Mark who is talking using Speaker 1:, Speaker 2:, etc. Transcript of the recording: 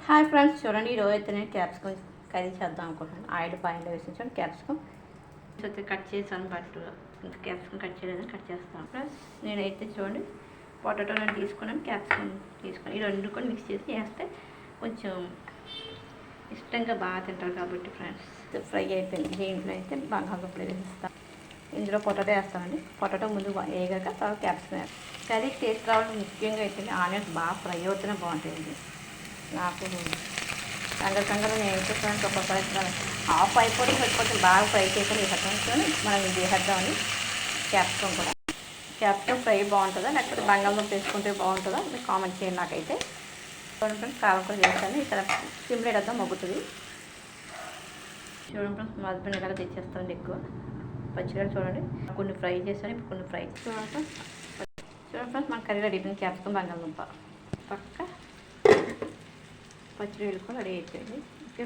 Speaker 1: Hi friends, చూడండి ఈరోజు అయితే నేను క్యాప్సికమ్ కర్రీ చేద్దాం అనుకుంటున్నాను. ఆయిల్ పాయింట్ వేసి చూడండి క్యాప్సికమ్ అయితే కట్ చేసాను. బట్ ఇంకా క్యాప్సికమ్ కట్ చేయలేదని కట్ చేస్తాను. ప్లస్ నేనైతే చూడండి పొటాటో నేను తీసుకున్నాను, క్యాప్సికమ్ తీసుకున్నాను. ఈ రెండు కూడా మిక్స్ చేసి వేస్తే కొంచెం ఇష్టంగా బాగా తింటారు కాబట్టి ఫ్రెండ్స్ ఫ్రై అయిపోయింది. దీంట్లో అయితే బంగాళదుంపలు వేస్తాను. ఇందులో పొటాటో వేస్తామండి. పొటాటో ముందు వేగాక తర్వాత క్యాప్సికమ్ వేస్తాం. కర్రీ టేస్ట్ రావడం ముఖ్యంగా అయితే ఆనియన్స్ బాగా ఫ్రై అవుతూనే బాగుంటాయండి. నాకు కంగర నేను ఏం చేస్తానంటే ఒక్కొక్కసారి ఆఫ్ అయిపోతే బాగా ఫ్రై చేసి వేసేస్తాను. మనం ఇది వేసేద్దామని క్యాప్సికమ్ ఫ్రై బాగుంటుందా లేకపోతే బంగాళదుంప వేసుకుంటే బాగుంటుందా మీరు కామెంట్ చేయండి. నాకైతే చూడండి కారం కూడా వేస్తాను. ఇక్కడ సిమ్లో వేద్దాం మొగ్గుతుంది. చూడండి మా హస్బెండ్ ఇలాగ తెచ్చేస్తాను ఎక్కువ పచ్చిగా. చూడండి కొన్ని ఫ్రై చేస్తాను, ఇప్పుడు కొన్ని ఫ్రై చూడండి ఫ్రెండ్స్ మన కర్రీ రెడీ అయిపోయింది. క్యాప్సికమ్ బంగాళదుంప పక్క పచ్చడి వేసుకొని రెడీ అయిపోయింది. ఓకే.